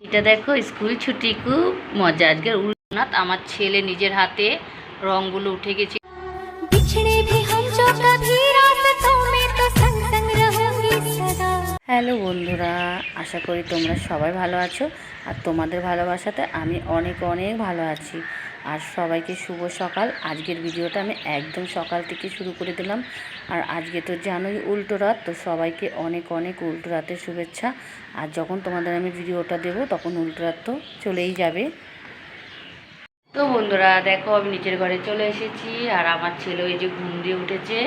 এটা দেখো স্কুল ছুটি, খুব মজা। আজকের উল্টোনাথ আমার ছেলে নিজের হাতে রংগুলো উঠে গেছে। হ্যালো বন্ধুরা, আশা করি তোমরা সবাই ভালো আছো। আর তোমাদের ভালোবাসাতে আমি অনেক অনেক ভালো আছি। আর সবাইকে শুভ সকাল। আজকের ভিডিওটা আমি একদম সকাল থেকে শুরু করে দিলাম। আর আজকে তো জানোই উল্টো রাত, তো সবাইকে অনেক অনেক উল্টো রাতের শুভেচ্ছা। আর যখন তোমাদের আমি ভিডিওটা দেবো তখন উল্টো রাত তো চলেই যাবে। তো বন্ধুরা দেখো, আমি নিচের ঘরে চলে এসেছি। আর আমার ছেলে ওই যে ঘুম দিয়ে উঠেছে।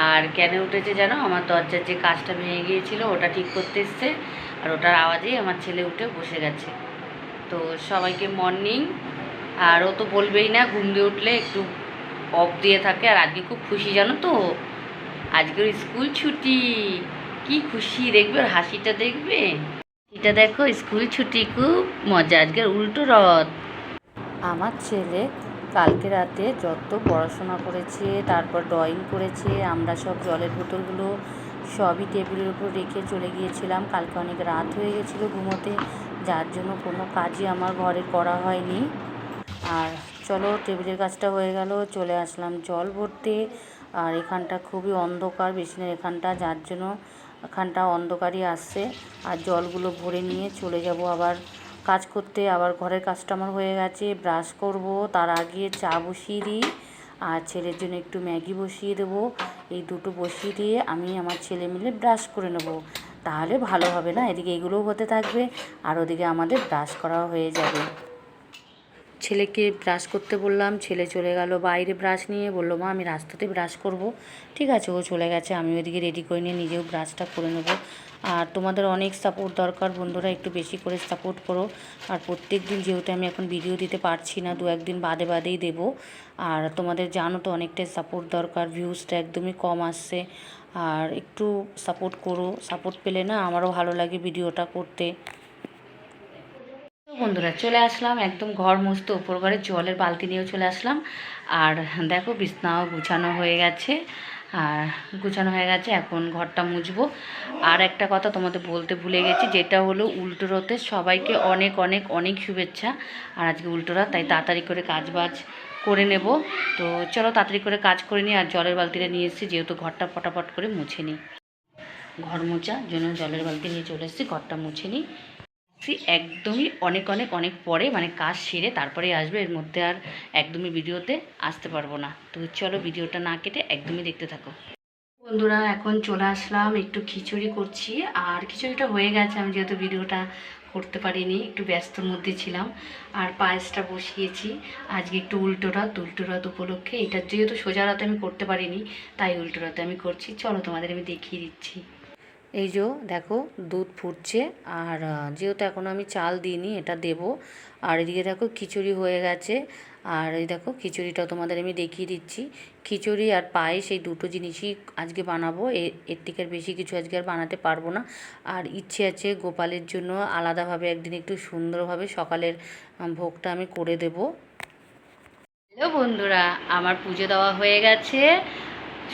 আর কেন উঠেছে জানো, আমার দরজার যে কাজটা ভেঙে গিয়েছিল ওটা ঠিক করতে এসছে। আর ওটার আওয়াজেই আমার ছেলে উঠে বসে গেছে। তো সবাইকে মর্নিং। আর ও তো বলবেই না, ঘুম দিয়ে উঠলে একটু অফ দিয়ে থাকে। আর আজকে খুব খুশি জানো তো, আজকে ওর স্কুল ছুটি। কি খুশি, দেখবে ওর হাসিটা, দেখবে এটা দেখো স্কুল ছুটি, খুব মজা। আজকের উল্টো রথ। আমার ছেলে কালকে রাতে যত পড়াশোনা করেছে, তারপর ড্রয়িং করেছে, আমরা সব জলের বোতলগুলো সবই টেবিলের উপর রেখে চলে গিয়েছিলাম। কালকে অনেক রাত হয়ে গেছিলো ঘুমোতে, যার জন্য কোনো কাজই আমার ঘরে করা হয়নি। আর চলো, টেবিলের কাজটা হয়ে গেল, চলে আসলাম জল ভরতে। আর এখানটা খুবই অন্ধকার, বেসিনের এখানটা, যার জন্য এখানটা অন্ধকারই আসছে। আর জলগুলো ভরে নিয়ে চলে যাব আবার কাজ করতে। আবার ঘরের কাজটা আমার হয়ে গেছে, ব্রাশ করব, তার আগে চা বসিয়ে দিই। আর ছেলের জন্য একটু ম্যাগি বসিয়ে দেবো। এই দুটো বসিয়ে দিয়ে আমি আমার ছেলে মিলে ব্রাশ করে নেব, তাহলে ভালো হবে না? এদিকে এগুলোও হতে থাকবে আর ওদিকে আমাদের ব্রাশ করাও হয়ে যাবে। ছেলেকে ব্রাশ করতে বললাম, ছেলে চলে গেল বাইরে ব্রাশ নিয়ে, বললো মা আমি রাস্তাতে ব্রাশ করব। ঠিক আছে, ও চলে গেছে, আমি ওইদিকে রেডি করে নিয়ে নিজেও ব্রাশটা করে নেব। আর তোমাদের অনেক সাপোর্ট দরকার বন্ধুরা, একটু বেশি করে সাপোর্ট করো। আর প্রত্যেক দিন যেহেতু আমি এখন ভিডিও দিতে পারছি না, 2-1 দিন বাদে বাদেই দেবো। আর তোমাদের জানো তো অনেকটাই সাপোর্ট দরকার, ভিউজটা একদমই কম আসছে। আর একটু সাপোর্ট করো, সাপোর্ট পেলে না আমারও ভালো লাগে ভিডিওটা করতে। বন্ধুরা চলে আসলাম একদম ঘর মুছতে, উপর ঘরে জলের বালতি নিয়েও চলে আসলাম। আর দেখো বিছনাও গুছানো হয়ে গেছে। আর গুছানো হয়ে গেছে, এখন ঘরটা মুছবো। আর একটা কথা তোমাদের বলতে ভুলে গেছি, যেটা হলো উল্টো রথের সবাইকে অনেক অনেক অনেক শুভেচ্ছা। আর আজকে উল্টো রথ, তাই তাড়াতাড়ি করে কাজবাজ করে নেব। তো চলো তাড়াতাড়ি করে কাজ করে নিই। আর জলের বালতিটা নিয়ে এসেছি, যেহেতু ঘরটা ফটাফট করে মুছে নিই। ঘর মোছার জন্য জলের বালতি নিয়ে চলে এসেছি, ঘরটা মুছে নিই। একদমই অনেক অনেক অনেক পরে, মানে কাজ সেরে তারপরে আসবে, এর মধ্যে আর একদমই ভিডিওতে আসতে পারবো না। তো চলো ভিডিওটা না কেটে একদমই দেখতে থাকো। বন্ধুরা এখন চলে আসলাম, একটু খিচুড়ি করছি। আর খিচুড়িটা হয়ে গেছে, আমি যেহেতু ভিডিওটা করতে পারিনি, একটু ব্যস্তর মধ্যে ছিলাম। আর পায়েসটা বসিয়েছি। আজকে একটু উল্টো রথ উপলক্ষে, এটা যেহেতু সোজা রাতে আমি করতে পারিনি, তাই উল্টো রাতে আমি করছি। চলো তোমাদের আমি দেখিয়ে দিচ্ছি। এই যে দেখো দুধ ফুটছে। আর যেহেতু এখনও আমি চাল দিইনি, এটা দেব। আর এদিকে দেখো খিচুড়ি হয়ে গেছে। আর এই দেখো খিচুড়িটাও তোমাদের আমি দেখিয়ে দিচ্ছি। খিচুড়ি আর পায়েস এই দুটো জিনিসই আজকে বানাবো, এর থেকে আর বেশি কিছু আজকে আর বানাতে পারবো না। আর ইচ্ছে আছে গোপালের জন্য আলাদাভাবে একদিন একটু সুন্দরভাবে সকালের ভোগটা আমি করে দেব। হ্যালো বন্ধুরা, আমার পুজো দেওয়া হয়ে গেছে।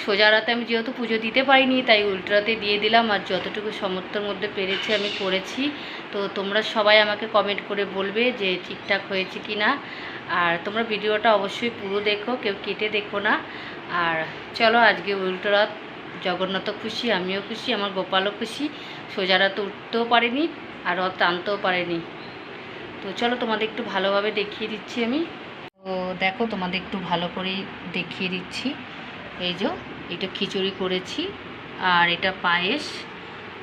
সোজা রাতে আমি যেহেতু পুজো দিতে পারিনি, তাই উল্টো রাতে দিয়ে দিলাম। আর যতটুকু সামর্থ্যের মধ্যে পেরেছি আমি করেছি। তো তোমরা সবাই আমাকে কমেন্ট করে বলবে যে ঠিকঠাক হয়েছে কি না। আর তোমরা ভিডিওটা অবশ্যই পুরো দেখো, কেউ কেটে দেখো না। আর চলো আজকে উল্টো রাত, জগন্নাথও খুশি, আমিও খুশি, আমার গোপালও খুশি। সোজা রাতে উঠতেও পারেনি আর রথ টানতেও পারেনি। তো চলো তোমাদের একটু ভালোভাবে দেখিয়ে দিচ্ছি আমি। তো দেখো তোমাদের একটু ভালো করেই দেখিয়ে দিচ্ছি। এই যে এটা খিচুড়ি করেছি, আর এটা পায়েস।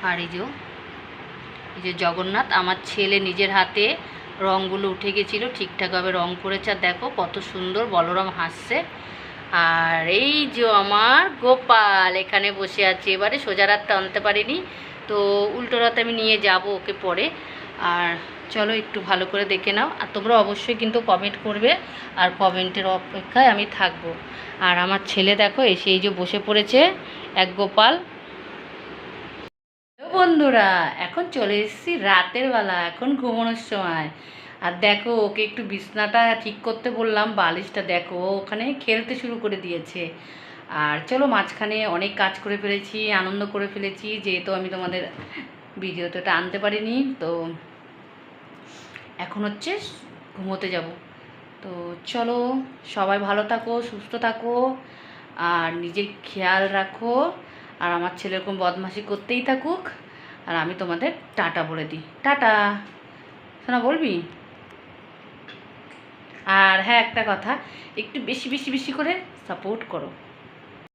আর এই যে জগন্নাথ, আমার ছেলে নিজের হাতে রঙগুলো উঠে গেছিলো, ঠিকঠাকভাবে রং করেছে। আর দেখো কত সুন্দর বলরাম হাসছে। আর এই যে আমার গোপাল এখানে বসে আছে। এবারে সোজা রাতটা আনতে পারিনি, তো উল্টো রাতে আমি নিয়ে যাব ওকে পরে। আর চলো একটু ভালো করে দেখে নাও। আর তোমরা অবশ্যই কিন্তু কমেন্ট করবে, আর কমেন্টের অপেক্ষায় আমি থাকবো। আর আমার ছেলে দেখো এসে এই যে বসে পড়েছে এক গোপাল। বন্ধুরা এখন চলে এসেছি রাতের বেলা, এখন ঘুমানোর সময়। আর দেখো ওকে একটু বিছনাটা ঠিক করতে বললাম, বালিশটা দেখো ওখানে খেলতে শুরু করে দিয়েছে। আর চলো মাঝখানে অনেক কাজ করে ফেলেছি, আনন্দ করে ফেলেছি, যেহেতু আমি তোমাদের ভিডিওতে আনতে পারিনি। তো এখন হচ্ছে ঘুমোতে যাব। তো চলো, সবাই ভালো থাকো, সুস্থ থাকো, আর নিজের খেয়াল রাখো। আর আমার ছেলে এরকম বদমাশি করতেই থাকুক, আর আমি তোমাদের টাটা বলে দিই। টাটা শোনা, বলবি? আর হ্যাঁ, একটা কথা, একটু বেশি বেশি বেশি করে সাপোর্ট করো।